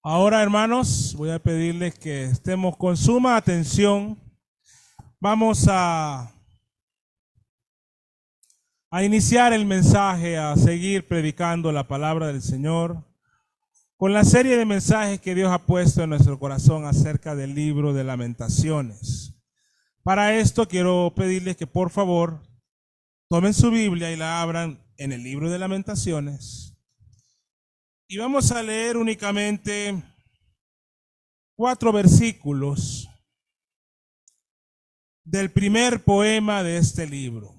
Ahora, hermanos, voy a pedirles que estemos con suma atención. Vamos a iniciar el mensaje, a seguir predicando la palabra del Señor, con la serie de mensajes que Dios ha puesto en nuestro corazón acerca del libro de Lamentaciones. Para esto quiero pedirles que por favor tomen su Biblia y la abran en el libro de Lamentaciones. Y vamos a leer únicamente 4 versículos del primer poema de este libro,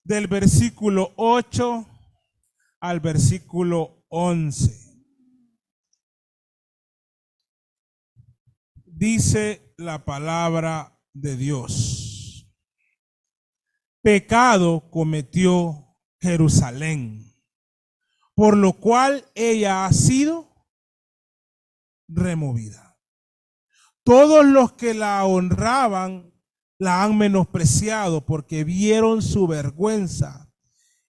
del versículo 8 al versículo 11. Dice la palabra de Dios: pecado cometió Jerusalén, por lo cual ella ha sido removida. Todos los que la honraban la han menospreciado, porque vieron su vergüenza,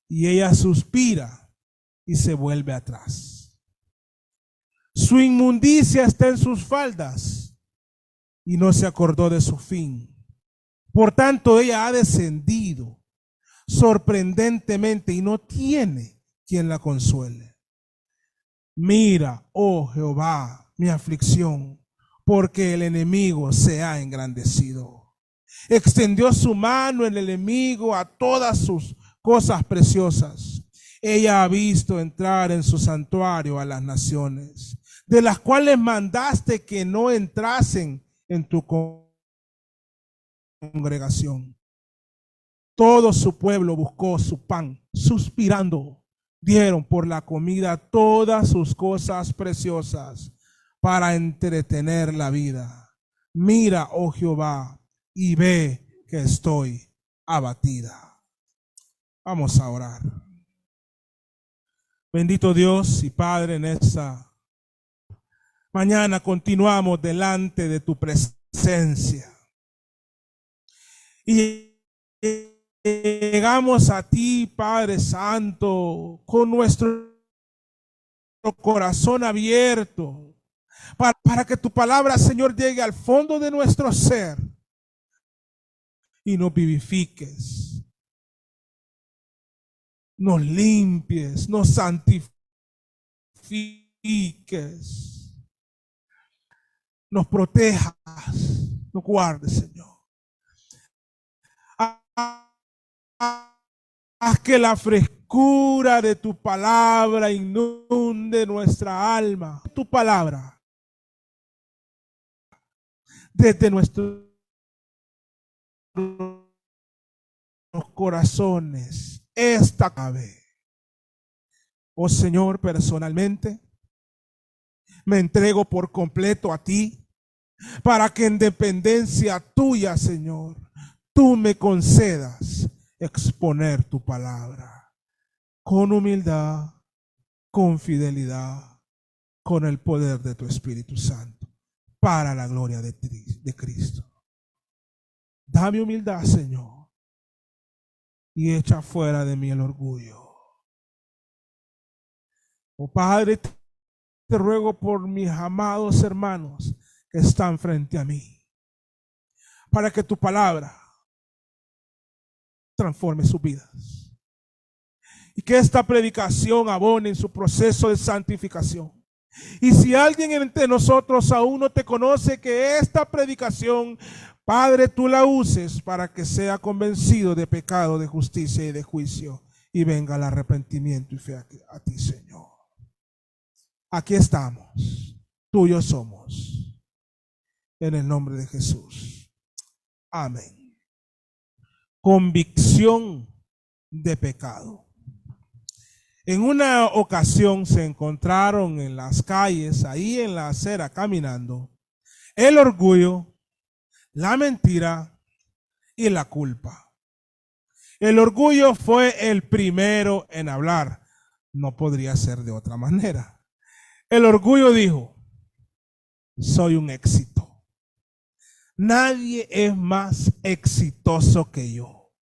y ella suspira y se vuelve atrás. Su inmundicia está en sus faldas, y no se acordó de su fin. Por tanto, ella ha descendido sorprendentemente y no tiene quien la consuele. Mira, oh Jehová, mi aflicción, porque el enemigo se ha engrandecido. Extendió su mano el enemigo a todas sus cosas preciosas. Ella ha visto entrar en su santuario a las naciones, de las cuales mandaste que no entrasen en tu congregación. Todo su pueblo buscó su pan, suspirando. Dieron por la comida todas sus cosas preciosas para entretener la vida. Mira, oh Jehová, y ve que estoy abatida. Vamos a orar. Bendito Dios y Padre, en esta mañana continuamos delante de tu presencia. Y llegamos a ti, Padre Santo, con nuestro corazón abierto, para que tu palabra, Señor, llegue al fondo de nuestro ser y nos vivifiques, nos limpies, nos santifiques, nos protejas, nos guardes, Señor. Haz que la frescura de tu palabra inunde nuestra alma. Tu palabra desde nuestros corazones. Esta cabe. Oh Señor, personalmente me entrego por completo a ti, para que en dependencia tuya, Señor, tú me concedas exponer tu palabra con humildad, con fidelidad, con el poder de tu Espíritu Santo, para la gloria de Cristo. Dame humildad, Señor, y echa fuera de mí el orgullo. Oh Padre, te ruego por mis amados hermanos que están frente a mí, para que tu palabra transforme sus vidas y que esta predicación abone en su proceso de santificación. Y si alguien entre nosotros aún no te conoce, que esta predicación, Padre, tú la uses para que sea convencido de pecado, de justicia y de juicio, y venga el arrepentimiento y fe a ti, Señor. Aquí estamos, tuyos somos, en el nombre de Jesús. Amén. Convicción de pecado. En una ocasión se encontraron en las calles, ahí en la acera caminando, el orgullo, la mentira y la culpa. El orgullo fue el primero en hablar. No podría ser de otra manera. El orgullo dijo: soy un éxito. Nadie es más exitoso que yo.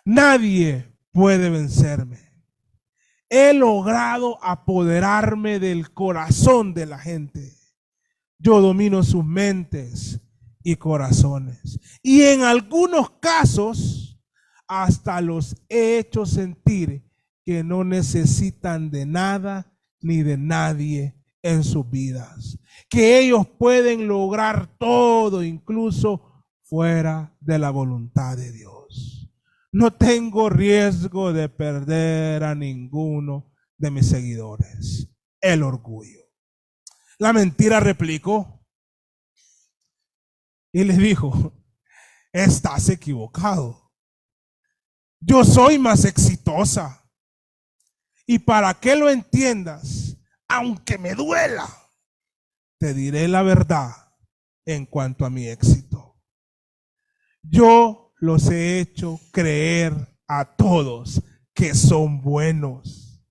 Nadie puede vencerme. he logrado apoderarme del corazón de la gente. Yo domino sus mentes y corazones. Y en algunos casos, hasta los he hecho sentir que no necesitan de nada ni de nadie en sus vidas. Que ellos pueden lograr todo, incluso fuera de la voluntad de Dios. No tengo riesgo de perder a ninguno de mis seguidores. El orgullo. La mentira replicó y le dijo: estás equivocado. Yo soy más exitosa. Y para que lo entiendas, aunque me duela, te diré la verdad en cuanto a mi éxito. Yo los he hecho creer a todos que son buenos.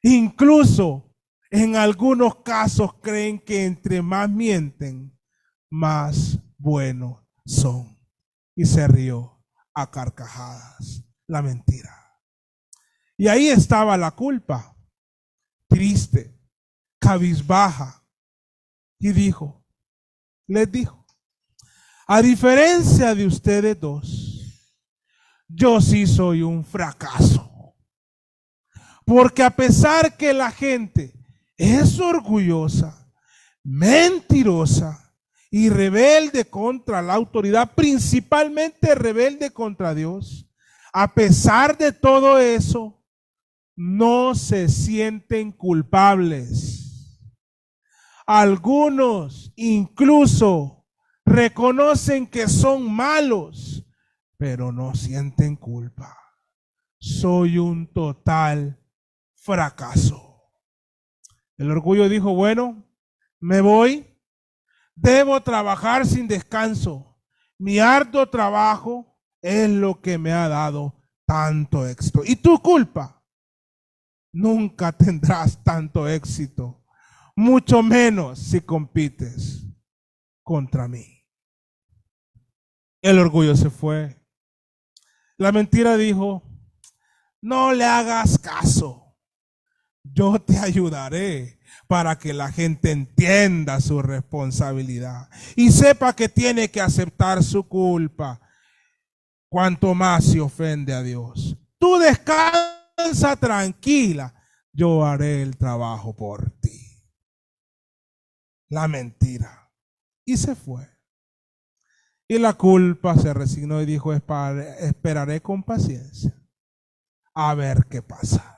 Incluso en algunos casos creen que entre más mienten, más buenos son. Y se rió a carcajadas. La mentira. Y ahí estaba la culpa, triste, cabizbaja. Y les dijo, a diferencia de ustedes dos, yo sí soy un fracaso. Porque a pesar que la gente es orgullosa, mentirosa y rebelde contra la autoridad, principalmente rebelde contra Dios, a pesar de todo eso, no se sienten culpables. Algunos incluso reconocen que son malos, pero no sienten culpa. Soy un total fracaso. El orgullo dijo, bueno, me voy, debo trabajar sin descanso. Mi arduo trabajo es lo que me ha dado tanto éxito. ¿Y tu culpa? Nunca tendrás tanto éxito, mucho menos si compites contra mí. El orgullo se fue. La mentira dijo, no le hagas caso. Yo te ayudaré para que la gente entienda su responsabilidad y sepa que tiene que aceptar su culpa, cuanto más se ofende a Dios. Tú descansa tranquila, yo haré el trabajo por ti. La mentira. Y se fue. Y la culpa se resignó y dijo, esperaré con paciencia a ver qué pasa.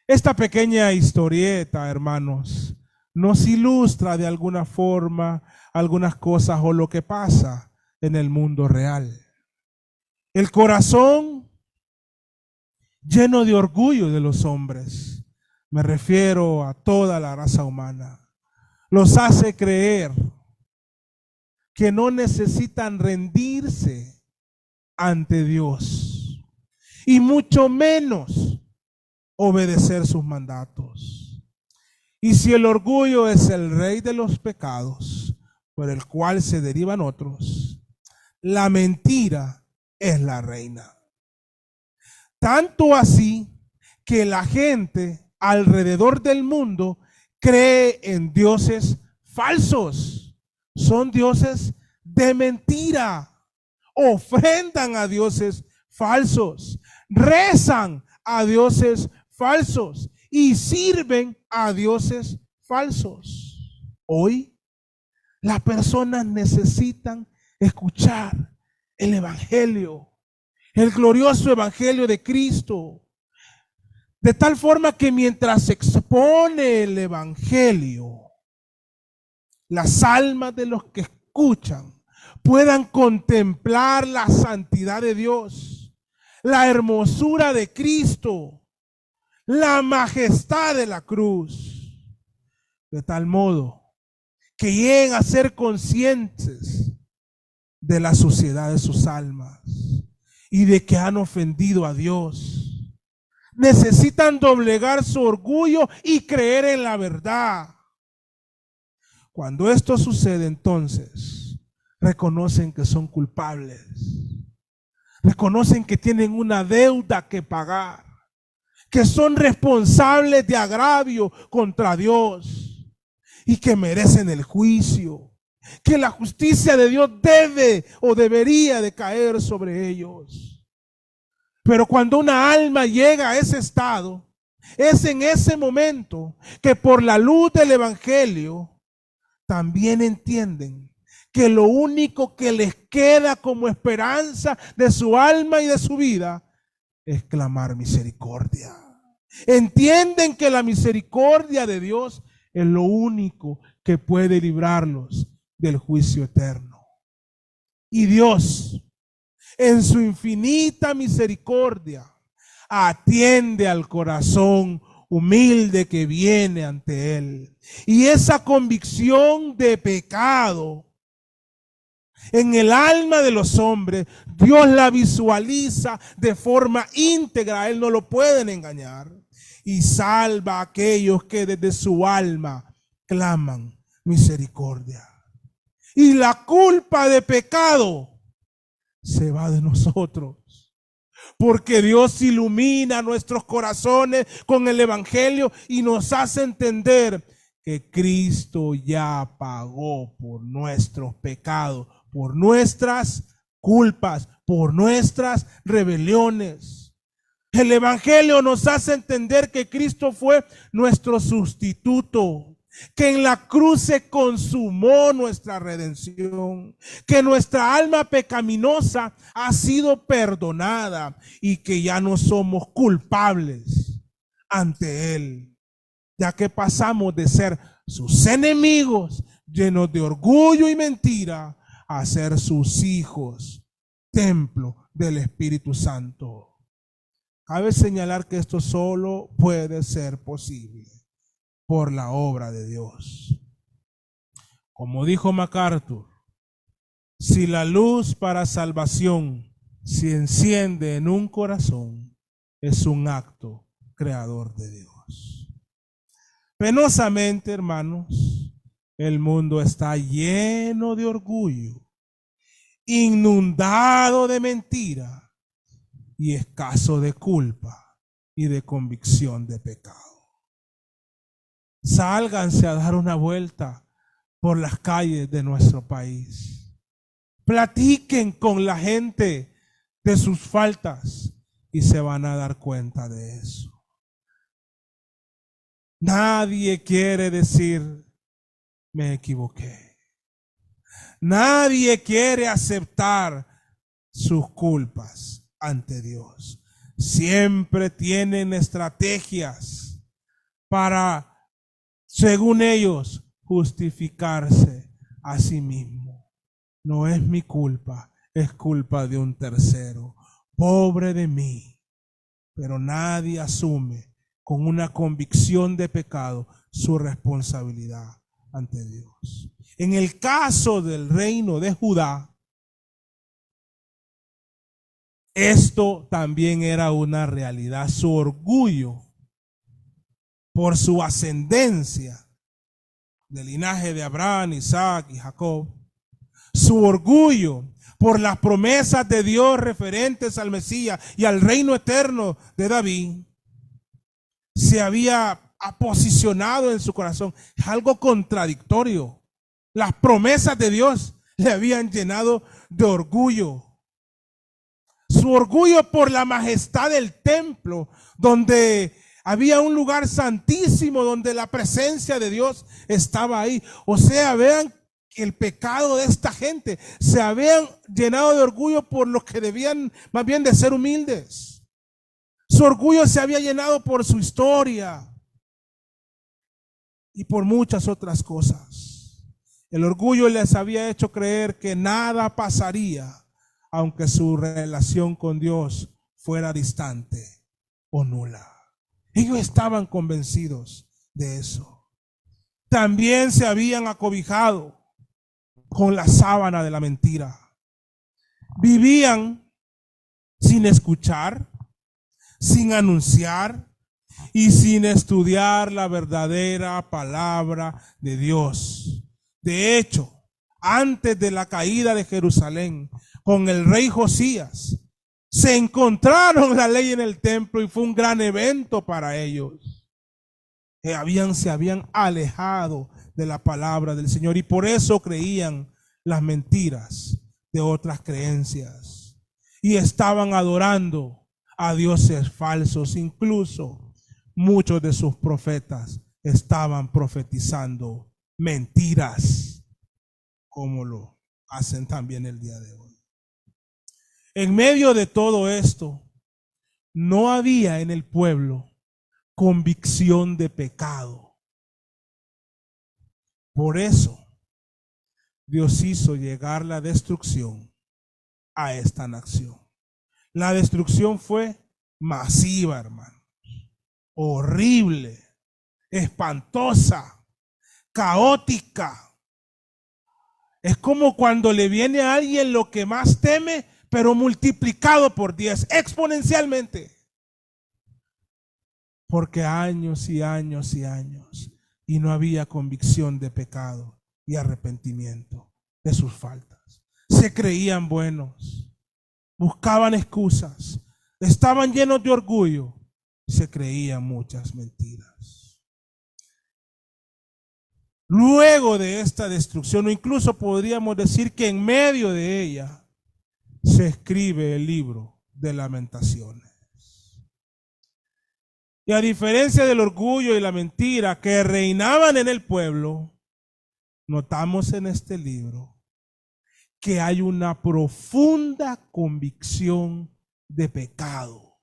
Esta pequeña historieta, hermanos, nos ilustra de alguna forma algunas cosas o lo que pasa en el mundo real. El corazón lleno de orgullo de los hombres, me refiero a toda la raza humana, los hace creer que no necesitan rendirse ante Dios y mucho menos obedecer sus mandatos. Y si el orgullo es el rey de los pecados por el cual se derivan otros, la mentira es la reina. Tanto así que la gente alrededor del mundo cree en dioses falsos. Son dioses de mentira. Ofrendan a dioses falsos. Rezan a dioses falsos. Y sirven a dioses falsos. Hoy las personas necesitan escuchar el evangelio. El glorioso evangelio de Cristo. De tal forma que mientras se expone el evangelio, las almas de los que escuchan puedan contemplar la santidad de Dios, la hermosura de Cristo, la majestad de la cruz, de tal modo que lleguen a ser conscientes de la suciedad de sus almas y de que han ofendido a Dios. Necesitan doblegar su orgullo y creer en la verdad. Cuando esto sucede, entonces reconocen que son culpables, reconocen que tienen una deuda que pagar, que son responsables de agravio contra Dios y que merecen el juicio, que la justicia de Dios debe o debería de caer sobre ellos. Pero cuando una alma llega a ese estado, es en ese momento que por la luz del evangelio también entienden que lo único que les queda como esperanza de su alma y de su vida es clamar misericordia. Entienden que la misericordia de Dios es lo único que puede librarlos del juicio eterno. Y Dios, en su infinita misericordia, atiende al corazón humilde que viene ante Él. Y esa convicción de pecado en el alma de los hombres, Dios la visualiza de forma íntegra. Él no lo pueden engañar. Y salva a aquellos que desde su alma claman misericordia. Y la culpa de pecado se va de nosotros. Porque Dios ilumina nuestros corazones con el evangelio y nos hace entender que Cristo ya pagó por nuestros pecados, por nuestras culpas, por nuestras rebeliones. El evangelio nos hace entender que Cristo fue nuestro sustituto, que en la cruz se consumó nuestra redención, que nuestra alma pecaminosa ha sido perdonada y que ya no somos culpables ante Él, ya que pasamos de ser sus enemigos llenos de orgullo y mentira a ser sus hijos, templo del Espíritu Santo. Cabe señalar que esto solo puede ser posible por la obra de Dios. Como dijo MacArthur, si la luz para salvación se enciende en un corazón, es un acto creador de Dios. Penosamente, hermanos, el mundo está lleno de orgullo, inundado de mentira y escaso de culpa y de convicción de pecado. Sálganse a dar una vuelta por las calles de nuestro país. Platiquen con la gente de sus faltas y se van a dar cuenta de eso. Nadie quiere decir, me equivoqué. Nadie quiere aceptar sus culpas ante Dios. Siempre tienen estrategias para, según ellos, justificarse a sí mismo. No es mi culpa, es culpa de un tercero. Pobre de mí. Pero nadie asume con una convicción de pecado su responsabilidad ante Dios. En el caso del reino de Judá, esto también era una realidad. Su orgullo por su ascendencia del linaje de Abraham, Isaac y Jacob, su orgullo por las promesas de Dios referentes al Mesías y al reino eterno de David, se había posicionado en su corazón. Es algo contradictorio. Las promesas de Dios le habían llenado de orgullo. Su orgullo por la majestad del templo, donde había un lugar santísimo, donde la presencia de Dios estaba ahí. O sea, vean que el pecado de esta gente, se habían llenado de orgullo por los que debían más bien de ser humildes. Su orgullo se había llenado por su historia y por muchas otras cosas. El orgullo les había hecho creer que nada pasaría, aunque su relación con Dios fuera distante o nula. Ellos estaban convencidos de eso. También se habían acobijado con la sábana de la mentira. Vivían sin escuchar, sin anunciar y sin estudiar la verdadera palabra de Dios. De hecho, antes de la caída de Jerusalén, con el rey Josías, Se encontraron la ley en el templo y fue un gran evento para ellos. Se habían alejado de la palabra del Señor y por eso creían las mentiras de otras creencias y estaban adorando a dioses falsos. Incluso muchos de sus profetas estaban profetizando mentiras, como lo hacen también el día de hoy. En medio de todo esto, no había en el pueblo convicción de pecado. Por eso Dios hizo llegar la destrucción a esta nación. La destrucción fue masiva, hermano, horrible, espantosa, caótica. Es como cuando le viene a alguien lo que más teme, pero multiplicado por 10, exponencialmente. Porque años y años y años, y no había convicción de pecado y arrepentimiento de sus faltas. Se creían buenos, buscaban excusas, estaban llenos de orgullo, se creían muchas mentiras. Luego de esta destrucción, o incluso podríamos decir que en medio de ella, se escribe el libro de Lamentaciones. Y a diferencia del orgullo y la mentira que reinaban en el pueblo, notamos en este libro que hay una profunda convicción de pecado,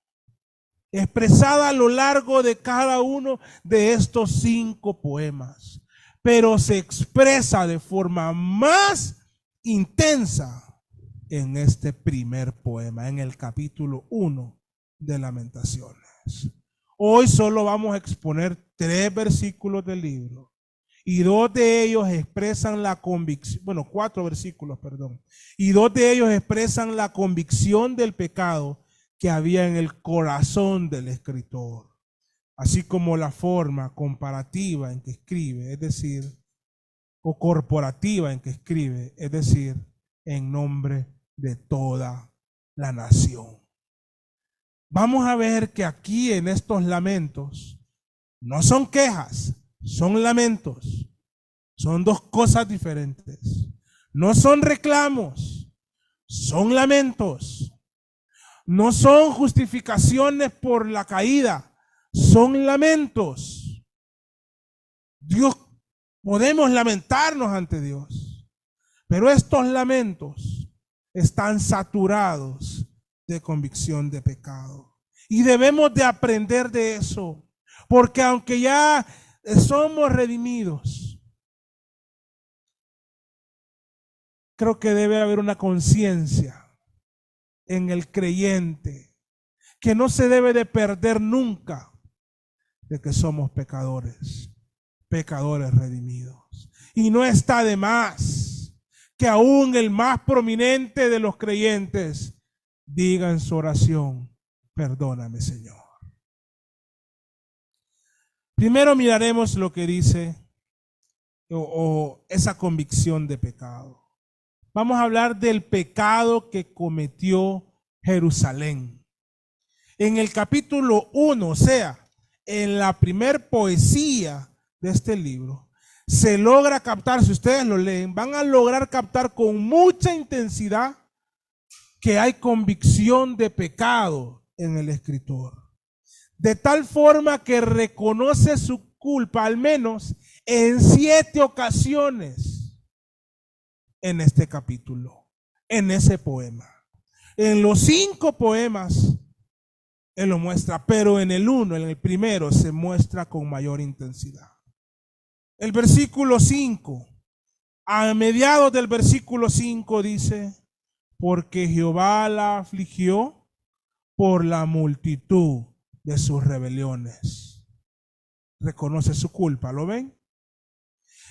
expresada a lo largo de cada uno de estos 5 poemas, pero se expresa de forma más intensa en este primer poema, en el capítulo 1 de Lamentaciones. Hoy solo vamos a exponer 3 versículos del libro y 2 de ellos expresan la convicción, 4 versículos, perdón, y 2 de ellos expresan la convicción del pecado que había en el corazón del escritor, así como la forma comparativa en que escribe, es decir, o corporativa en que escribe, es decir, en nombre de toda la nación. Vamos a ver que aquí en estos lamentos no son quejas, son lamentos. Son 2 cosas diferentes. No son reclamos, son lamentos. No son justificaciones por la caída, son lamentos. Podemos lamentarnos ante Dios, pero estos lamentos están saturados de convicción de pecado. Y debemos de aprender de eso, porque aunque ya somos redimidos, creo que debe haber una conciencia en el creyente que no se debe de perder nunca de que somos pecadores redimidos. Y no está de más que aún el más prominente de los creyentes diga en su oración: perdóname, Señor. Primero miraremos lo que dice o esa convicción de pecado. Vamos a hablar del pecado que cometió Jerusalén. En el capítulo 1, o sea, en la primer poesía de este libro, se logra captar, si ustedes lo leen, van a lograr captar con mucha intensidad que hay convicción de pecado en el escritor. De tal forma que reconoce su culpa al menos en 7 ocasiones en este capítulo, en ese poema. En los 5 poemas él lo muestra, pero en el 1, en el primero, se muestra con mayor intensidad. El versículo 5, a mediados del versículo 5 dice: porque Jehová la afligió por la multitud de sus rebeliones. Reconoce su culpa, ¿lo ven?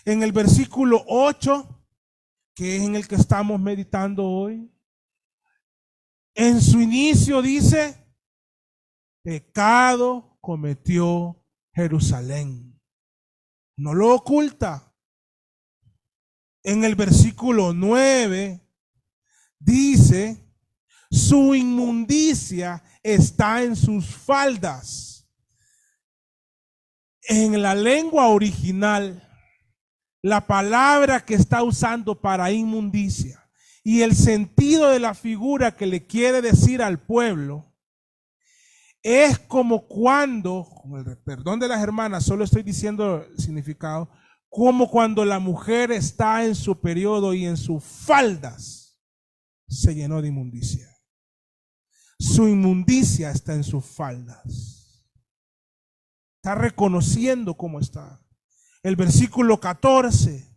En el versículo 8, que es en el que estamos meditando hoy, en su inicio dice: pecado cometió Jerusalén. No lo oculta. En el versículo 9 dice: Su inmundicia está en sus faldas. En la lengua original, la palabra que está usando para inmundicia y el sentido de la figura que le quiere decir al pueblo es como cuando, con el perdón de las hermanas, solo estoy diciendo el significado, como cuando la mujer está en su periodo y en sus faldas se llenó de inmundicia. Su inmundicia está en sus faldas. Está reconociendo cómo está. El versículo 14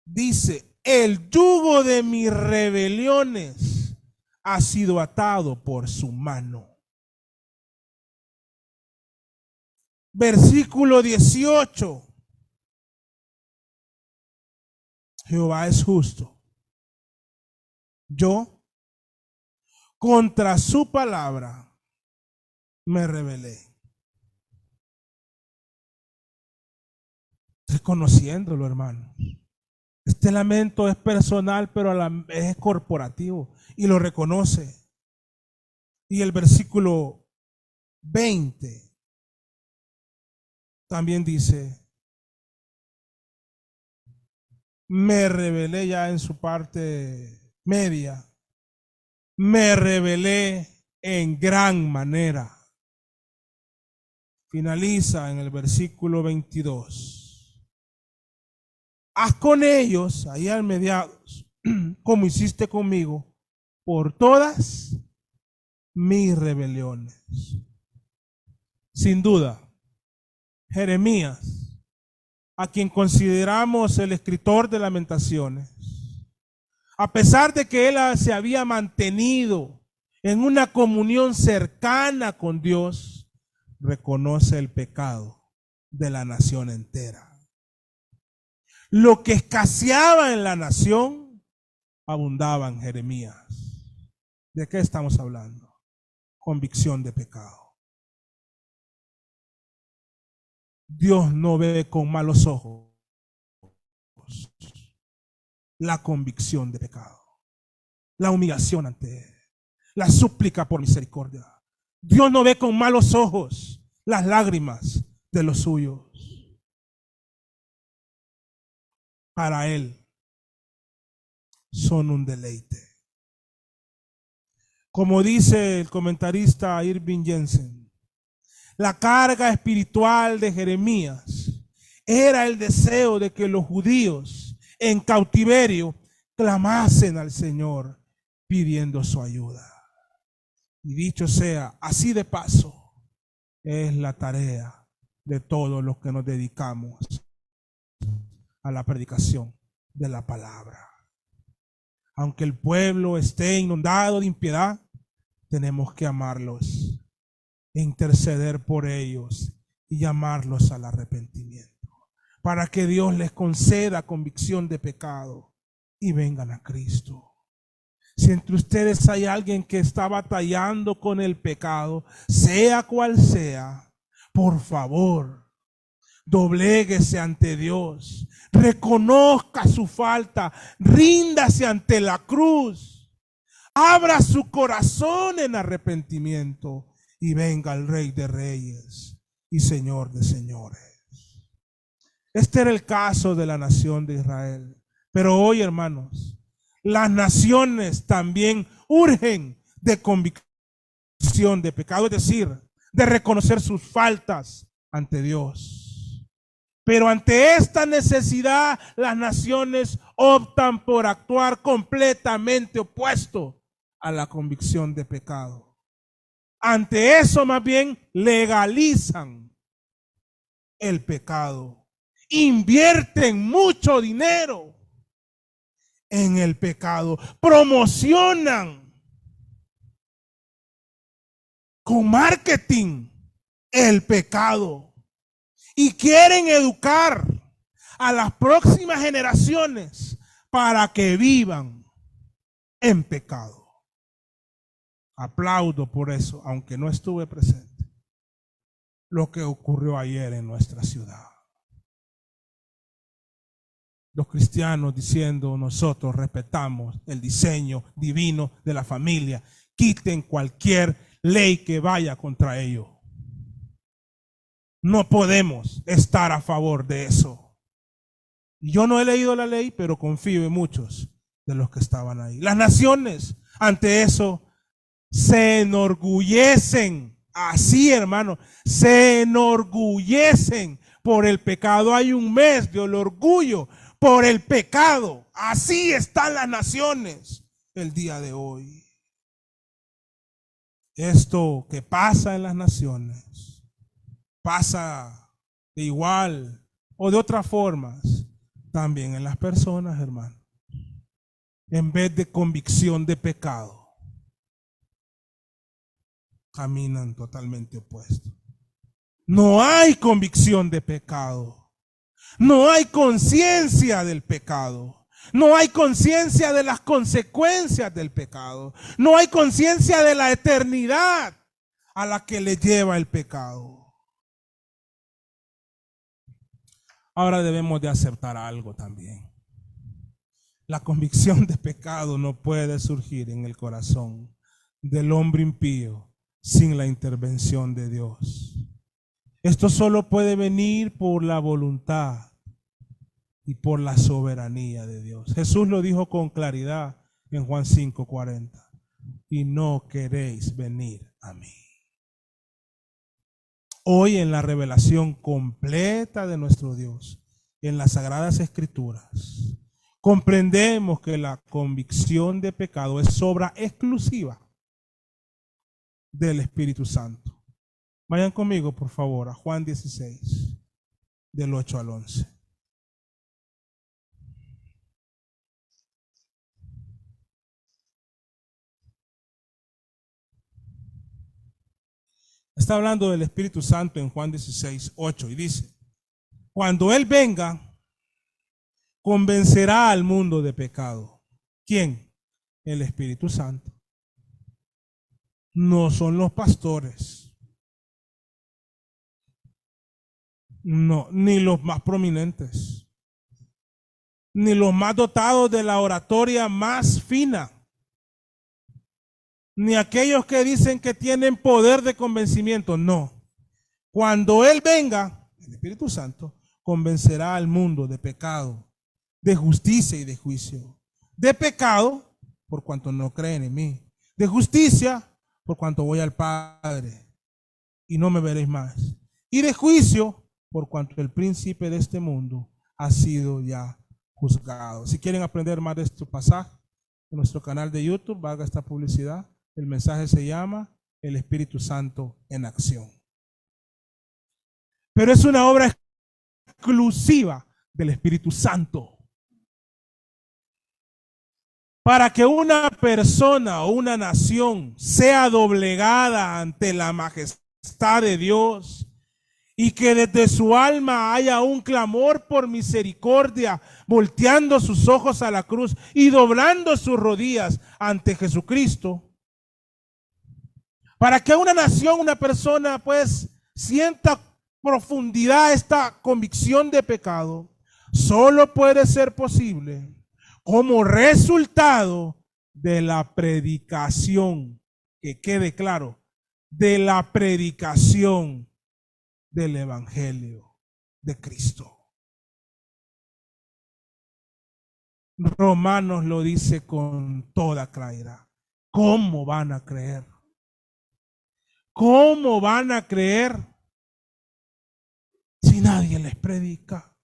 dice: el yugo de mis rebeliones ha sido atado por su mano. Versículo 18. Jehová es justo. Yo contra su palabra me rebelé. Reconociéndolo, hermano. Este lamento es personal, pero a la vez es corporativo y lo reconoce. Y el versículo 20 también dice: me rebelé, ya en su parte media, me rebelé en gran manera. Finaliza en el versículo 22. Haz con ellos, ahí al mediados, como hiciste conmigo, por todas mis rebeliones. Sin duda, Jeremías, a quien consideramos el escritor de Lamentaciones, a pesar de que él se había mantenido en una comunión cercana con Dios, reconoce el pecado de la nación entera. Lo que escaseaba en la nación, abundaba en Jeremías. ¿De qué estamos hablando? Convicción de pecado. Dios no ve con malos ojos la convicción de pecado, la humillación ante Él, la súplica por misericordia. Dios no ve con malos ojos las lágrimas de los suyos. Para Él son un deleite. Como dice el comentarista Irving Jensen, la carga espiritual de Jeremías era el deseo de que los judíos en cautiverio clamasen al Señor pidiendo su ayuda. Y dicho sea, así de paso, es la tarea de todos los que nos dedicamos a la predicación de la palabra. Aunque el pueblo esté inundado de impiedad, tenemos que amarlos, interceder por ellos y llamarlos al arrepentimiento, para que Dios les conceda convicción de pecado y vengan a Cristo. Si entre ustedes hay alguien que está batallando con el pecado, sea cual sea, por favor, dobléguese ante Dios, reconozca su falta, ríndase ante la cruz, abra su corazón en arrepentimiento y venga el Rey de Reyes y Señor de Señores. Este era el caso de la nación de Israel. Pero hoy, hermanos, las naciones también urgen de convicción de pecado, es decir, de reconocer sus faltas ante Dios. Pero ante esta necesidad, las naciones optan por actuar completamente opuesto a la convicción de pecado. Ante eso, más bien, legalizan el pecado. Invierten mucho dinero en el pecado. Promocionan con marketing el pecado. Y quieren educar a las próximas generaciones para que vivan en pecado. Aplaudo por eso, aunque no estuve presente, lo que ocurrió ayer en nuestra ciudad. los cristianos diciendo nosotros respetamos el diseño divino de la familia. Quiten cualquier ley que vaya contra ello. No podemos estar a favor de eso. Yo no he leído la ley, pero confío en muchos de los que estaban ahí. Las naciones ante eso se enorgullecen. Así, hermano, se enorgullecen por el pecado. Hay un mes del orgullo por el pecado. Así están las naciones el día de hoy. Esto que pasa en las naciones pasa de igual o de otras formas también en las personas, hermano. En vez de convicción de pecado, caminan totalmente opuestos. No hay convicción de pecado. No hay conciencia del pecado. No hay conciencia de las consecuencias del pecado. No hay conciencia de la eternidad a la que le lleva el pecado. Ahora debemos de aceptar algo también. La convicción de pecado no puede surgir en el corazón del hombre impío sin la intervención de Dios. Esto solo puede venir por la voluntad y por la soberanía de Dios. Jesús lo dijo con claridad en Juan 5:40. Y no queréis venir a mí. Hoy en la revelación completa de nuestro Dios, en las Sagradas Escrituras, comprendemos que la convicción de pecado es obra exclusiva del Espíritu Santo. Vayan conmigo, por favor, a Juan 16, del 8 al 11. Está hablando del Espíritu Santo en Juan 16, 8 y dice: cuando Él venga, convencerá al mundo de pecado. ¿Quién? El Espíritu Santo. No son los pastores. No, ni los más prominentes. Ni los más dotados de la oratoria más fina. Ni aquellos que dicen que tienen poder de convencimiento. No. Cuando Él venga, el Espíritu Santo convencerá al mundo de pecado, de justicia y de juicio. De pecado, por cuanto no creen en mí. De justicia, por cuanto voy al Padre y no me veréis más. Y de juicio, por cuanto el príncipe de este mundo ha sido ya juzgado. Si quieren aprender más de este pasaje, en nuestro canal de YouTube, haga esta publicidad. El mensaje se llama El Espíritu Santo en Acción. Pero es una obra exclusiva del Espíritu Santo. Para que una persona o una nación sea doblegada ante la majestad de Dios y que desde su alma haya un clamor por misericordia, volteando sus ojos a la cruz y doblando sus rodillas ante Jesucristo. Para que una nación, una persona, pues, sienta profundidad esta convicción de pecado, solo puede ser posible como resultado de la predicación, que quede claro, de la predicación del Evangelio de Cristo. Romanos lo dice con toda claridad. ¿Cómo van a creer? ¿Cómo van a creer si nadie les predica?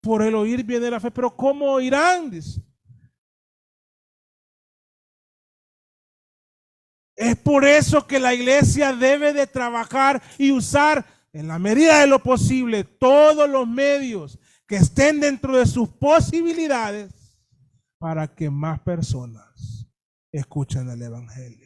Por el oír viene la fe, pero ¿cómo oirán? Dice. Es por eso que la iglesia debe de trabajar y usar en la medida de lo posible todos los medios que estén dentro de sus posibilidades para que más personas escuchen el Evangelio.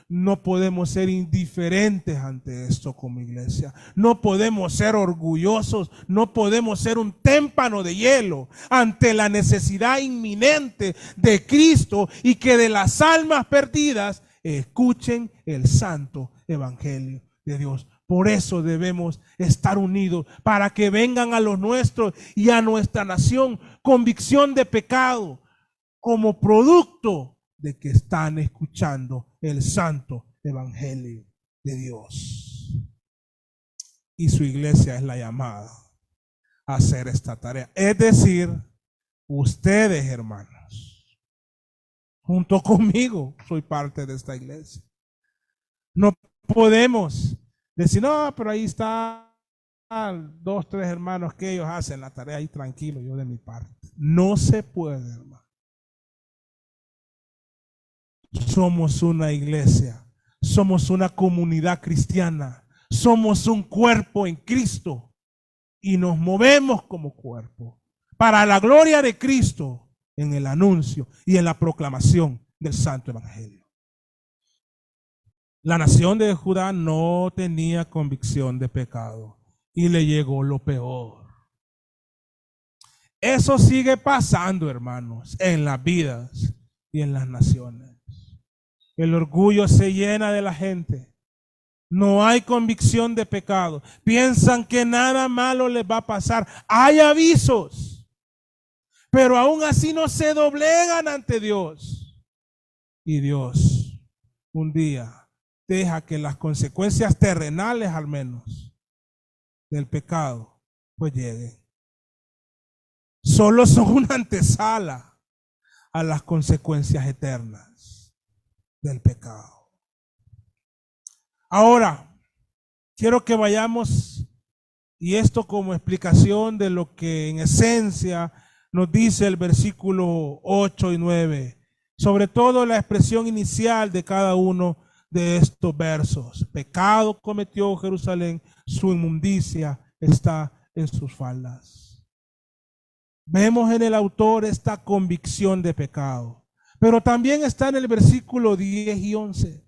No podemos ser indiferentes ante esto como iglesia. No podemos ser orgullosos. No podemos ser un témpano de hielo ante la necesidad inminente de Cristo y que de las almas perdidas escuchen el santo evangelio de Dios. Por eso debemos estar unidos, para que vengan a los nuestros y a nuestra nación convicción de pecado, como producto de que están escuchando el santo evangelio de Dios. Y su iglesia es la llamada a hacer esta tarea. Es decir, ustedes, hermanos, junto conmigo, soy parte de esta iglesia. No podemos decir, no, pero ahí están 2, 3 hermanos que ellos hacen la tarea ahí tranquilo, yo de mi parte. No se puede, hermano. Somos una iglesia, somos una comunidad cristiana, somos un cuerpo en Cristo y nos movemos como cuerpo para la gloria de Cristo en el anuncio y en la proclamación del santo evangelio. La nación de Judá no tenía convicción de pecado y le llegó lo peor. Eso sigue pasando, hermanos, en las vidas y en las naciones. El orgullo se llena de la gente. No hay convicción de pecado. Piensan que nada malo les va a pasar. Hay avisos, pero aún así no se doblegan ante Dios. Y Dios un día deja que las consecuencias terrenales, al menos, del pecado, pues lleguen. Solo son una antesala a las consecuencias eternas del pecado. Ahora, quiero que vayamos, y esto como explicación de lo que en esencia nos dice el versículo 8 y 9, sobre todo la expresión inicial de cada uno de estos versos. Pecado cometió Jerusalén, su inmundicia está en sus faldas. Vemos en el autor esta convicción de pecado, pero también está en el versículo 10 y 11.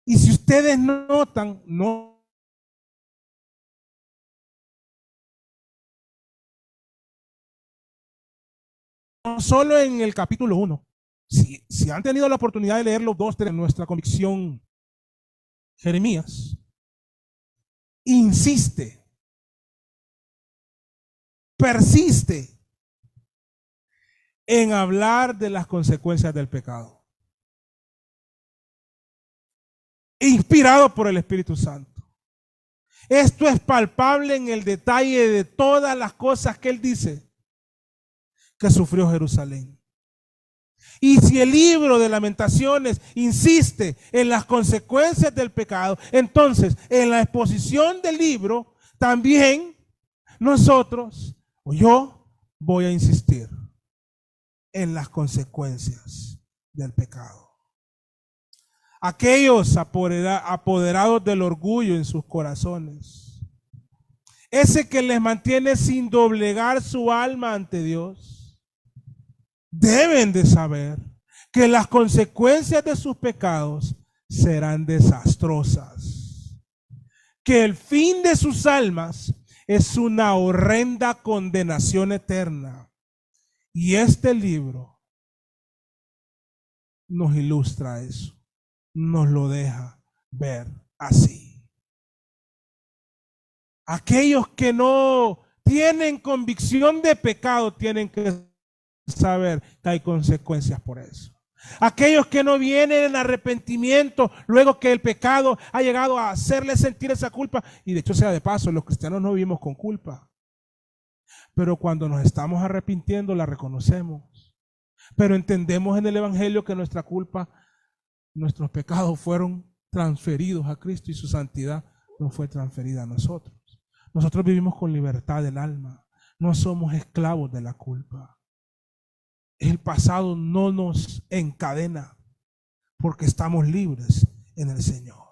Y si ustedes notan, no solo en el capítulo 1, si han tenido la oportunidad de leer los 2 de nuestra convicción, Jeremías insiste, persiste en hablar de las consecuencias del pecado, inspirado por el Espíritu Santo. Esto es palpable en el detalle de todas las cosas que él dice que sufrió Jerusalén. Y si el libro de Lamentaciones insiste en las consecuencias del pecado, entonces en la exposición del libro también nosotros o yo voy a insistir en las consecuencias del pecado. Aquellos apoderados del orgullo en sus corazones, ese que les mantiene sin doblegar su alma ante Dios, deben de saber que las consecuencias de sus pecados serán desastrosas, que el fin de sus almas es una horrenda condenación eterna. Y este libro nos ilustra eso, nos lo deja ver así. Aquellos que no tienen convicción de pecado tienen que saber que hay consecuencias por eso. Aquellos que no vienen en arrepentimiento luego que el pecado ha llegado a hacerles sentir esa culpa, y de hecho sea de paso, los cristianos no vivimos con culpa, pero cuando nos estamos arrepintiendo la reconocemos, pero entendemos en el evangelio que nuestra culpa, nuestros pecados fueron transferidos a Cristo y su santidad no fue transferida a nosotros. Nosotros vivimos con libertad del alma, no somos esclavos de la culpa. El pasado no nos encadena porque estamos libres en el Señor.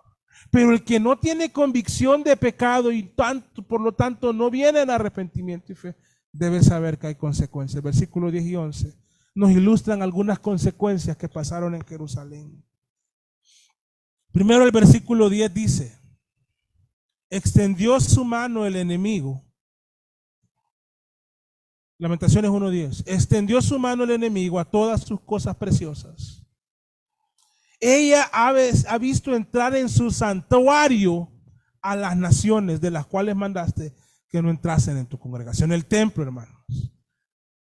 Pero el que no tiene convicción de pecado y por lo tanto no viene en arrepentimiento y fe, debe saber que hay consecuencias. Versículos 10 y 11 nos ilustran algunas consecuencias que pasaron en Jerusalén. Primero el versículo 10 dice: extendió su mano el enemigo. Lamentaciones 1:10. Extendió su mano el enemigo a todas sus cosas preciosas. Ella ha visto entrar en su santuario a las naciones de las cuales mandaste que no entrasen en tu congregación. El templo, hermanos,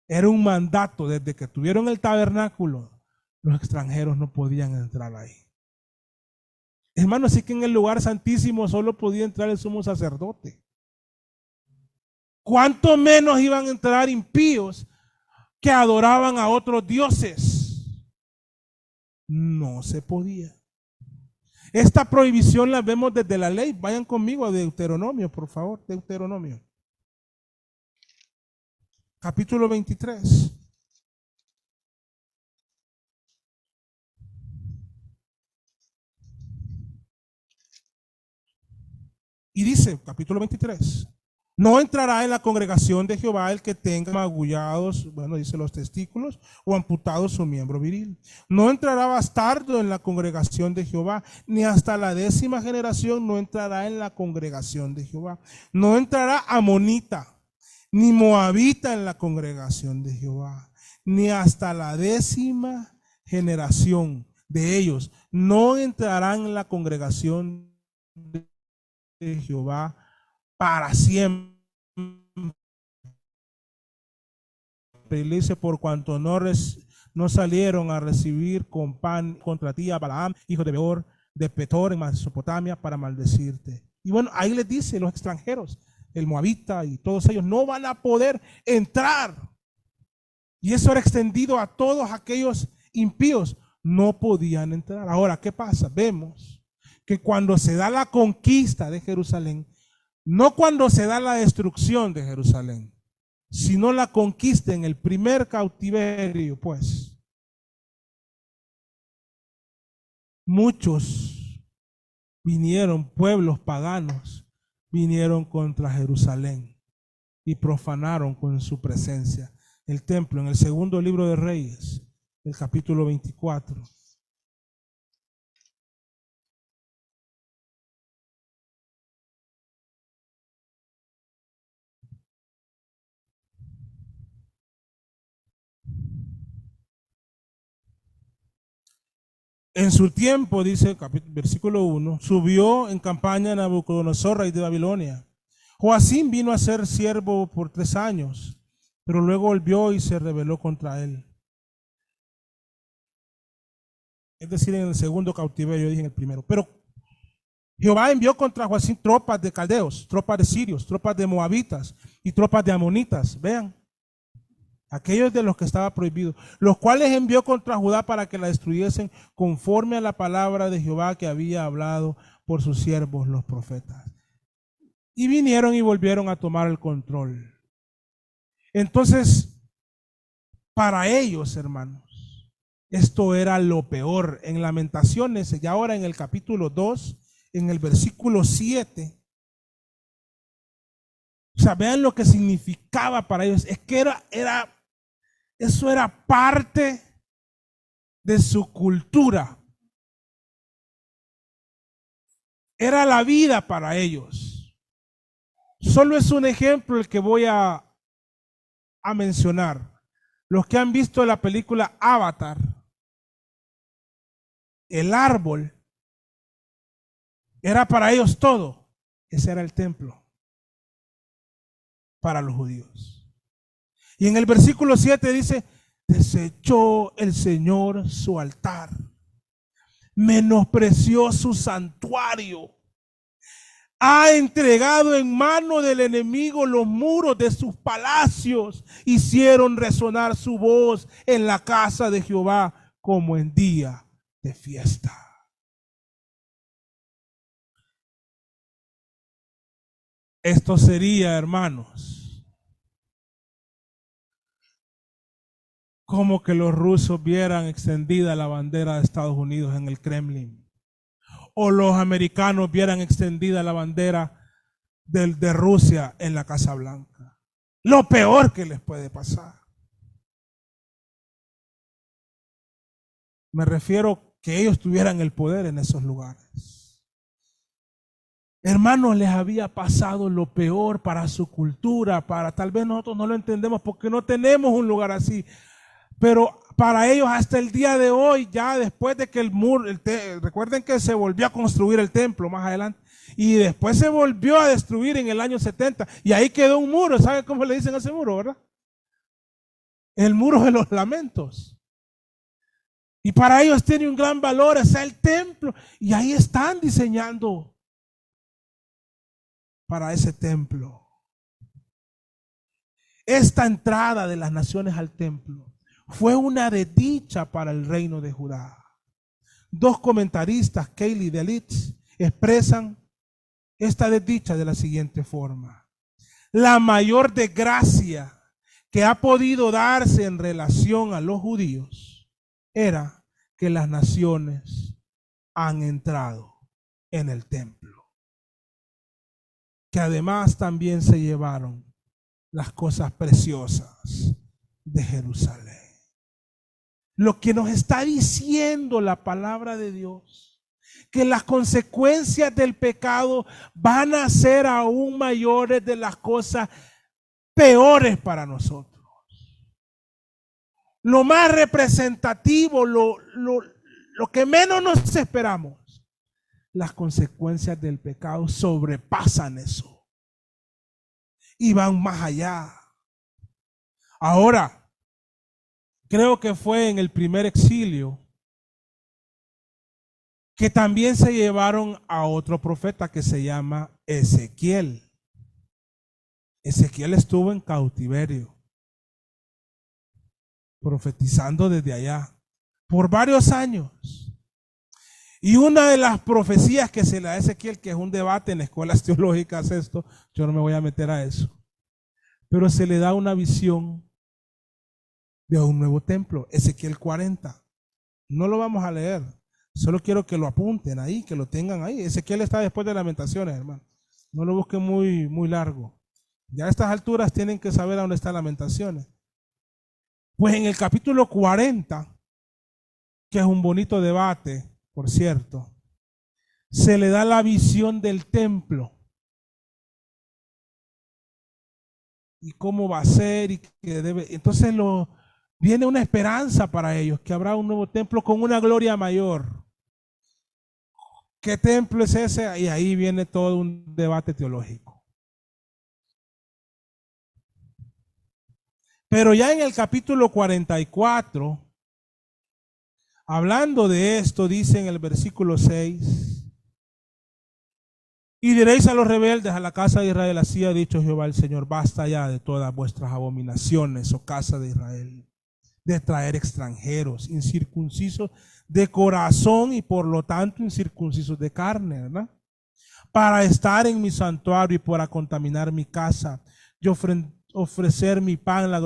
era un mandato. Desde que tuvieron el tabernáculo, los extranjeros no podían entrar ahí. Hermanos, así que en el lugar santísimo solo podía entrar el sumo sacerdote. ¿Cuánto menos iban a entrar impíos que adoraban a otros dioses? No se podía. Esta prohibición la vemos desde la ley. Vayan conmigo a Deuteronomio, por favor. Deuteronomio. Capítulo 23. Y dice, capítulo 23. No entrará en la congregación de Jehová el que tenga magullados, bueno, dice los testículos, o amputados su miembro viril. No entrará bastardo en la congregación de Jehová, ni hasta la 10ª generación no entrará en la congregación de Jehová. No entrará amonita, ni moabita en la congregación de Jehová, ni hasta la 10ª generación de ellos no entrarán en la congregación de Jehová para siempre. Y le dice, por cuanto no salieron a recibir con pan contra ti a Balaam, hijo de Beor, de Petor, en Mesopotamia, para maldecirte. Y bueno, ahí les dice, los extranjeros, el moabita y todos ellos, no van a poder entrar. Y eso era extendido a todos aquellos impíos, no podían entrar. Ahora, ¿qué pasa? Vemos que cuando se da la conquista de Jerusalén, no cuando se da la destrucción de Jerusalén, sino la conquista en el primer cautiverio, pues muchos vinieron, pueblos paganos, vinieron contra Jerusalén y profanaron con su presencia el templo. En el segundo libro de Reyes, el capítulo 24. En su tiempo, dice versículo 1, subió en campaña Nabucodonosor, rey de Babilonia. Joacim vino a ser siervo por 3 años, pero luego volvió y se rebeló contra él. Es decir, en el segundo cautiverio, yo dije en el primero. Pero Jehová envió contra Joacim tropas de caldeos, tropas de sirios, tropas de moabitas y tropas de amonitas. Vean, aquellos de los que estaba prohibido, los cuales envió contra Judá para que la destruyesen conforme a la palabra de Jehová que había hablado por sus siervos los profetas. Y vinieron y volvieron a tomar el control. Entonces, para ellos, hermanos, esto era lo peor. En Lamentaciones, y ahora en el capítulo 2, en el versículo 7, o sea, vean lo que significaba para ellos. Es que eso era parte de su cultura. Era la vida para ellos. Solo es un ejemplo el que voy a mencionar. Los que han visto la película Avatar, el árbol era para ellos todo. Ese era el templo para los judíos. Y en el versículo 7 dice, desechó el Señor su altar, menospreció su santuario, ha entregado en mano del enemigo los muros de sus palacios, hicieron resonar su voz en la casa de Jehová como en día de fiesta. Esto sería, hermanos, como que los rusos vieran extendida la bandera de Estados Unidos en el Kremlin, o los americanos vieran extendida la bandera de Rusia en la Casa Blanca. Lo peor que les puede pasar. Me refiero que ellos tuvieran el poder en esos lugares. Hermanos, les había pasado lo peor para su cultura, tal vez nosotros no lo entendemos porque no tenemos un lugar así, pero para ellos hasta el día de hoy, ya después de que el muro, recuerden que se volvió a construir el templo más adelante, Y después se volvió a destruir en el año 70. Y ahí quedó un muro. ¿Sabe cómo le dicen a ese muro, verdad? El muro de los lamentos. Y para ellos tiene un gran valor, es el templo. Y ahí están diseñando para ese templo. Esta entrada de las naciones al templo fue una desdicha para el reino de Judá. Dos comentaristas, Keil y Delitzsch, expresan esta desdicha de la siguiente forma: la mayor desgracia que ha podido darse en relación a los judíos era que las naciones han entrado en el templo, que además también se llevaron las cosas preciosas de Jerusalén. Lo que nos está diciendo la palabra de Dios, que las consecuencias del pecado van a ser aún mayores de las cosas peores para nosotros. Lo más representativo, lo que menos nos esperamos, las consecuencias del pecado sobrepasan eso y van más allá. Ahora, creo que fue en el primer exilio que también se llevaron a otro profeta que se llama Ezequiel. Ezequiel estuvo en cautiverio, profetizando desde allá por varios años. Y una de las profecías que se le da a Ezequiel, que es un debate en escuelas teológicas esto, yo no me voy a meter a eso, pero se le da una visión de un nuevo templo, Ezequiel 40. No lo vamos a leer, solo quiero que lo apunten ahí, que lo tengan ahí. Ezequiel está después de Lamentaciones, hermano. No lo busquen muy largo. Ya a estas alturas tienen que saber a dónde está Lamentaciones. Pues en el capítulo 40, que es un bonito debate, por cierto, se le da la visión del templo y cómo va a ser y que debe. Entonces viene una esperanza para ellos, que habrá un nuevo templo con una gloria mayor. ¿Qué templo es ese? Y ahí viene todo un debate teológico. Pero ya en el capítulo 44, hablando de esto, dice en el versículo 6: y diréis a los rebeldes, a la casa de Israel, así ha dicho Jehová el Señor, basta ya de todas vuestras abominaciones, oh casa de Israel, de traer extranjeros, incircuncisos de corazón y por lo tanto incircuncisos de carne, ¿verdad? Para estar en mi santuario y para contaminar mi casa, y ofrecer mi pan, la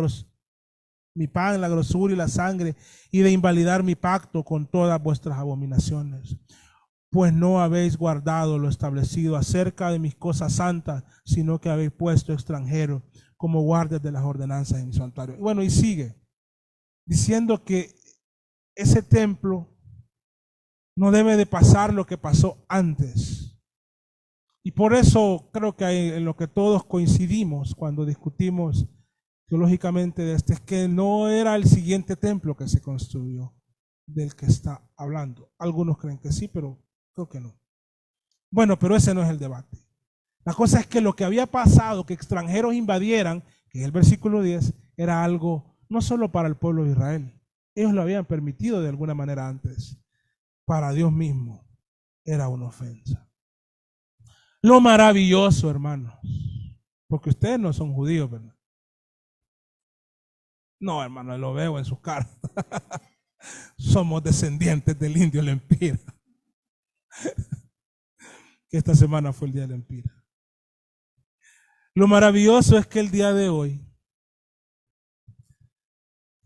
grosura y la sangre, y de invalidar mi pacto con todas vuestras abominaciones. Pues no habéis guardado lo establecido acerca de mis cosas santas, sino que habéis puesto extranjeros como guardias de las ordenanzas de mi santuario. Bueno, y sigue diciendo que ese templo no debe de pasar lo que pasó antes. Y por eso creo que hay en lo que todos coincidimos cuando discutimos teológicamente de este, es que no era el siguiente templo que se construyó del que está hablando. Algunos creen que sí, pero creo que no. Bueno, pero ese no es el debate. La cosa es que lo que había pasado, que extranjeros invadieran, que en el versículo 10, era algo no solo para el pueblo de Israel. Ellos lo habían permitido de alguna manera antes. Para Dios mismo era una ofensa. Lo maravilloso, hermanos, porque ustedes no son judíos, ¿verdad? No, hermano, lo veo en sus caras. Somos descendientes del indio Lempira. Que esta semana fue el día de Lempira. Lo maravilloso es que el día de hoy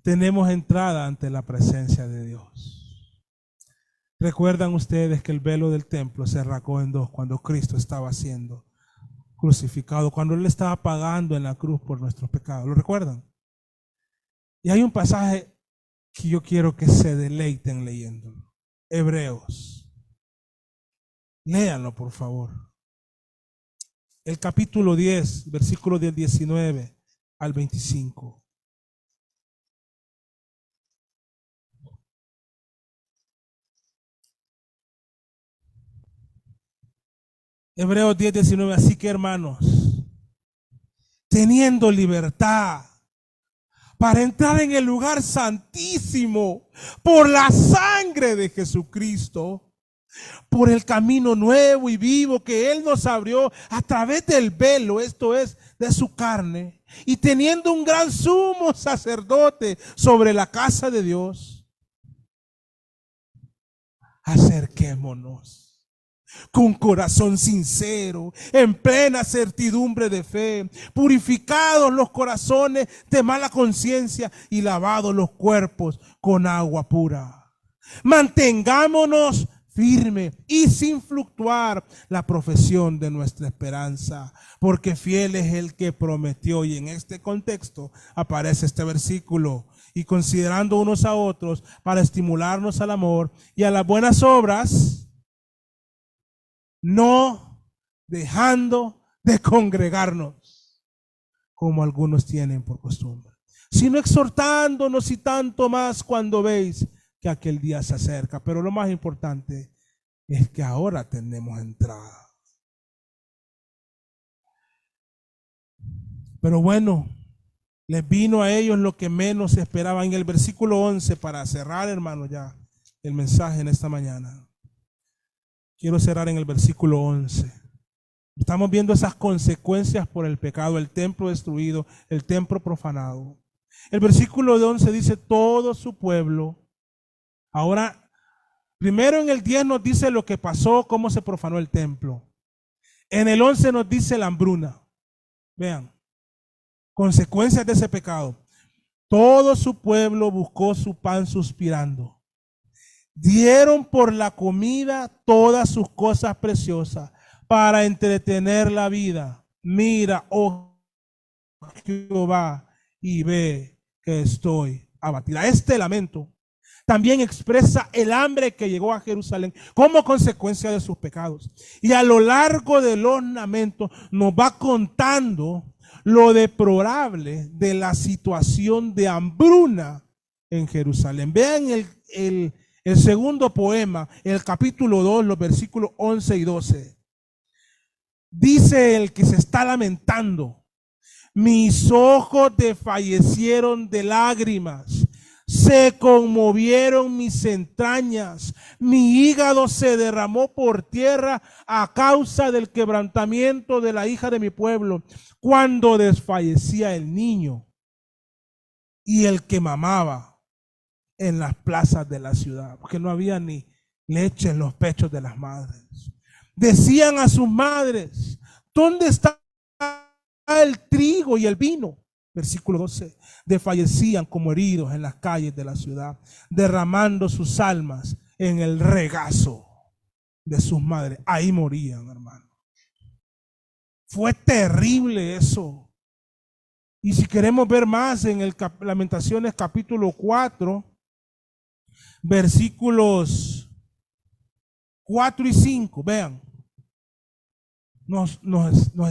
tenemos entrada ante la presencia de Dios. Recuerdan ustedes que el velo del templo se rasgó en dos cuando Cristo estaba siendo crucificado, cuando Él estaba pagando en la cruz por nuestros pecados. ¿Lo recuerdan? Y hay un pasaje que yo quiero que se deleiten leyéndolo. Hebreos. Léanlo, por favor. El capítulo 10, versículo del 19 al 25. Hebreos 10:19. Así que, hermanos, teniendo libertad para entrar en el lugar santísimo por la sangre de Jesucristo, por el camino nuevo y vivo que Él nos abrió a través del velo, esto es, de su carne, y teniendo un gran sumo sacerdote sobre la casa de Dios, acerquémonos con corazón sincero, en plena certidumbre de fe, purificados los corazones de mala conciencia y lavados los cuerpos con agua pura. Mantengámonos firme y sin fluctuar la profesión de nuestra esperanza, porque fiel es el que prometió. Y en este contexto aparece este versículo: y considerando unos a otros para estimularnos al amor y a las buenas obras, no dejando de congregarnos, como algunos tienen por costumbre, sino exhortándonos, y tanto más cuando veis que aquel día se acerca. Pero lo más importante es que ahora tenemos entrada. Pero bueno, les vino a ellos lo que menos esperaban. En el versículo 11, para cerrar, hermano, ya el mensaje en esta mañana, quiero cerrar en el versículo 11. Estamos viendo esas consecuencias por el pecado: el templo destruido, el templo profanado. El versículo 11 dice: todo su pueblo. Ahora, primero en el 10 nos dice lo que pasó, cómo se profanó el templo. En el 11 nos dice la hambruna. Vean, consecuencias de ese pecado. Todo su pueblo buscó su pan suspirando. Dieron por la comida todas sus cosas preciosas para entretener la vida. Mira, oh Jehová, y ve que estoy abatida. Este lamento también expresa el hambre que llegó a Jerusalén como consecuencia de sus pecados. Y a lo largo de los lamentos nos va contando lo deplorable de la situación de hambruna en Jerusalén. Vean el segundo poema, el capítulo 2, los versículos 11 y 12. Dice el que se está lamentando: mis ojos desfallecieron de lágrimas, se conmovieron mis entrañas, mi hígado se derramó por tierra a causa del quebrantamiento de la hija de mi pueblo, cuando desfallecía el niño y el que mamaba en las plazas de la ciudad, porque no había ni leche en los pechos de las madres. Decían a sus madres: ¿dónde está el trigo y el vino? Versículo 12. Desfallecían como heridos en las calles de la ciudad, derramando sus almas en el regazo de sus madres. Ahí morían, hermano. Fue terrible eso. Y si queremos ver más en el Lamentaciones capítulo 4, versículos 4 y 5, vean. Nos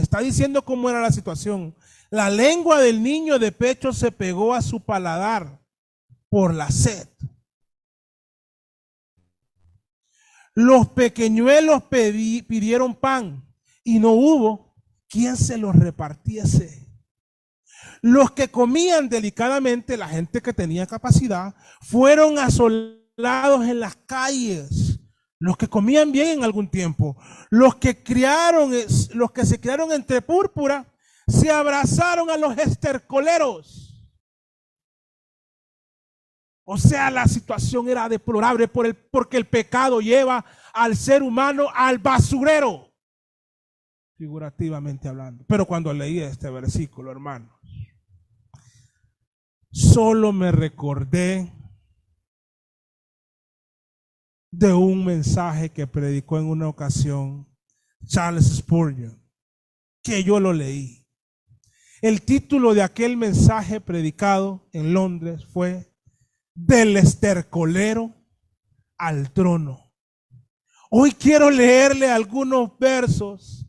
está diciendo cómo era la situación. La lengua del niño de pecho se pegó a su paladar por la sed. Los pequeñuelos pidieron pan y no hubo quien se los repartiese. Los que comían delicadamente, la gente que tenía capacidad, fueron asolados en las calles. Los que comían bien en algún tiempo, los que se criaron entre púrpura, se abrazaron a los estercoleros. O sea, la situación era deplorable porque el pecado lleva al ser humano al basurero, figurativamente hablando. Pero cuando leí este versículo, hermanos, solo me recordé de un mensaje que predicó en una ocasión Charles Spurgeon, que yo lo leí. El título de aquel mensaje predicado en Londres fue: del estercolero al trono. Hoy quiero leerle algunos versos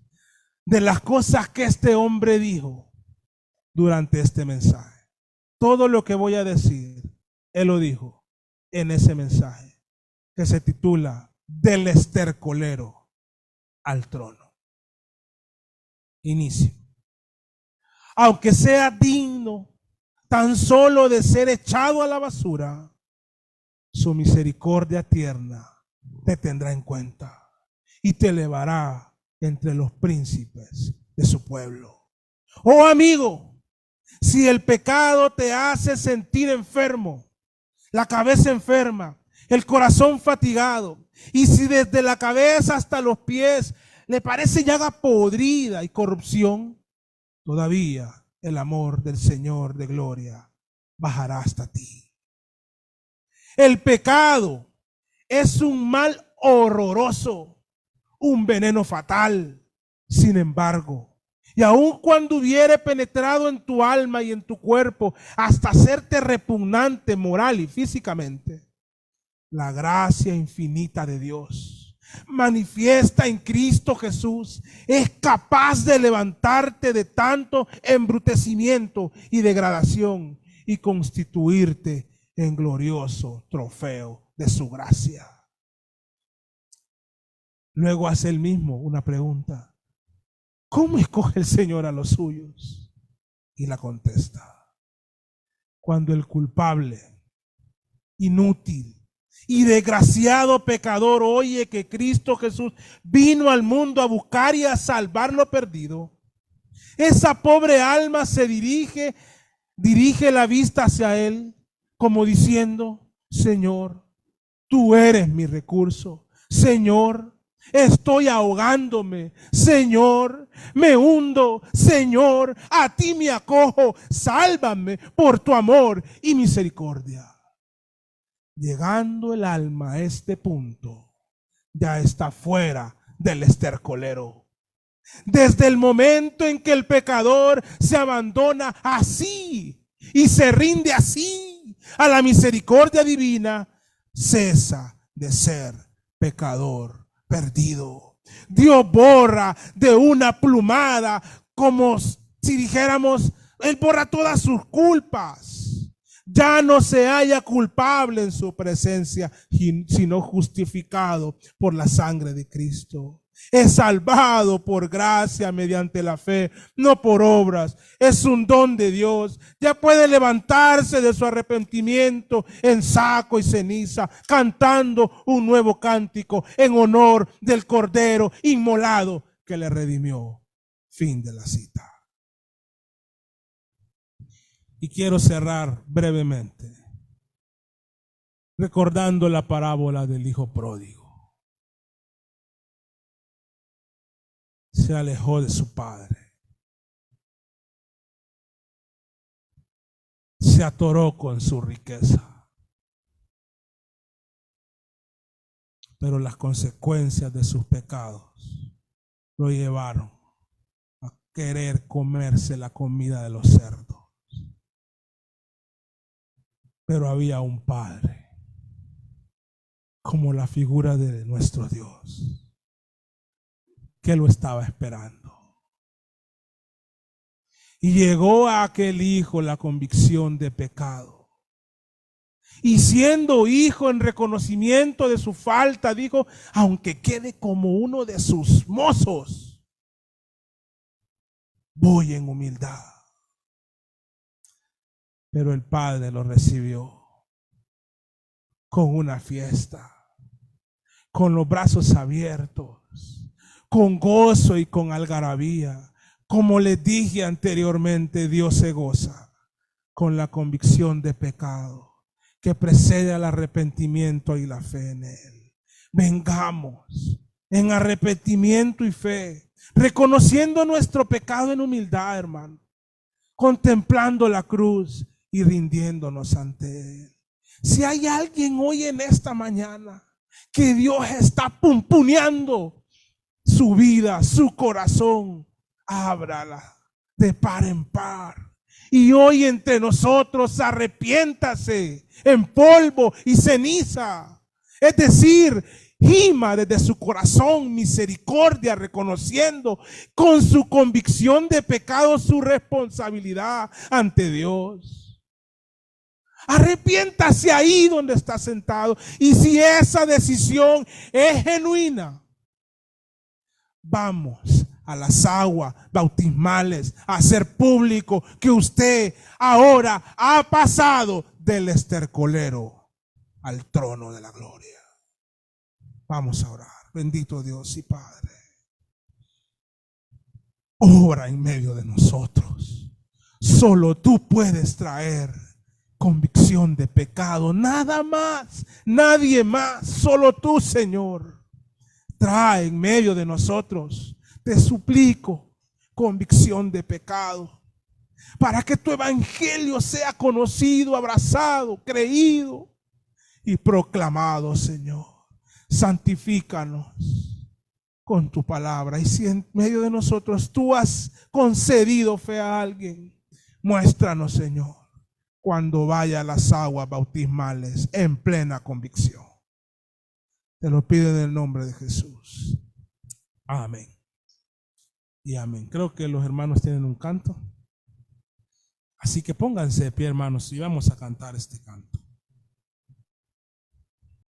de las cosas que este hombre dijo durante este mensaje. Todo lo que voy a decir, él lo dijo en ese mensaje, que se titula: del estercolero al trono. Inicio. Aunque sea digno tan solo de ser echado a la basura, su misericordia tierna te tendrá en cuenta y te elevará entre los príncipes de su pueblo. Oh amigo, si el pecado te hace sentir enfermo, la cabeza enferma, el corazón fatigado, y si desde la cabeza hasta los pies le parece llaga podrida y corrupción, todavía el amor del Señor de gloria bajará hasta ti. El pecado es un mal horroroso, un veneno fatal. Sin embargo, y aun cuando hubiere penetrado en tu alma y en tu cuerpo hasta hacerte repugnante moral y físicamente, la gracia infinita de Dios, manifiesta en Cristo Jesús, es capaz de levantarte de tanto embrutecimiento y degradación y constituirte en glorioso trofeo de su gracia. Luego hace él mismo una pregunta: ¿cómo escoge el Señor a los suyos? Y la contesta: cuando el culpable, inútil y desgraciado pecador oye que Cristo Jesús vino al mundo a buscar y a salvar lo perdido, esa pobre alma se dirige la vista hacia él como diciendo: Señor, tú eres mi recurso. Señor, estoy ahogándome. Señor, me hundo. Señor, a ti me acojo. Sálvame por tu amor y misericordia. Llegando el alma a este punto, ya está fuera del estercolero. Desde el momento en que el pecador se abandona así y se rinde así a la misericordia divina, cesa de ser pecador perdido. Dios borra de una plumada, como si dijéramos, Él borra todas sus culpas. Ya no se halla culpable en su presencia, sino justificado por la sangre de Cristo. Es salvado por gracia mediante la fe, no por obras. Es un don de Dios. Ya puede levantarse de su arrepentimiento en saco y ceniza, cantando un nuevo cántico en honor del Cordero inmolado que le redimió. Fin de la cita. Y quiero cerrar brevemente recordando la parábola del hijo pródigo. Se alejó de su padre. Se atoró con su riqueza. Pero las consecuencias de sus pecados lo llevaron a querer comerse la comida de los cerdos. Pero había un padre, como la figura de nuestro Dios, que lo estaba esperando. Y llegó a aquel hijo la convicción de pecado. Y siendo hijo en reconocimiento de su falta, dijo: aunque quede como uno de sus mozos, voy en humildad. Pero el padre lo recibió con una fiesta, con los brazos abiertos, con gozo y con algarabía. Como les dije anteriormente, Dios se goza con la convicción de pecado que precede al arrepentimiento y la fe en Él. Vengamos en arrepentimiento y fe, reconociendo nuestro pecado en humildad, hermano, contemplando la cruz y rindiéndonos ante Él. Si hay alguien hoy en esta mañana que Dios está pumpuneando su vida, su corazón, ábrala de par en par. Y hoy entre nosotros arrepiéntase en polvo y ceniza. Es decir, gima desde su corazón misericordia, reconociendo con su convicción de pecado su responsabilidad ante Dios. Arrepiéntase ahí donde está sentado. Y si esa decisión es genuina, vamos a las aguas bautismales, a hacer público que usted ahora ha pasado del estercolero al trono de la gloria. Vamos a orar. Bendito Dios y Padre, obra en medio de nosotros. Solo tú puedes traer convicción de pecado, nada más, nadie más, solo tú, Señor. Trae en medio de nosotros, te suplico, convicción de pecado, para que tu evangelio sea conocido, abrazado, creído y proclamado, Señor. Santifícanos con tu palabra. Y si en medio de nosotros tú has concedido fe a alguien, muéstranos, Señor, cuando vaya a las aguas bautismales en plena convicción. Te lo pido en el nombre de Jesús. Amén. Y amén. Creo que los hermanos tienen un canto. Así que pónganse de pie, hermanos, y vamos a cantar este canto.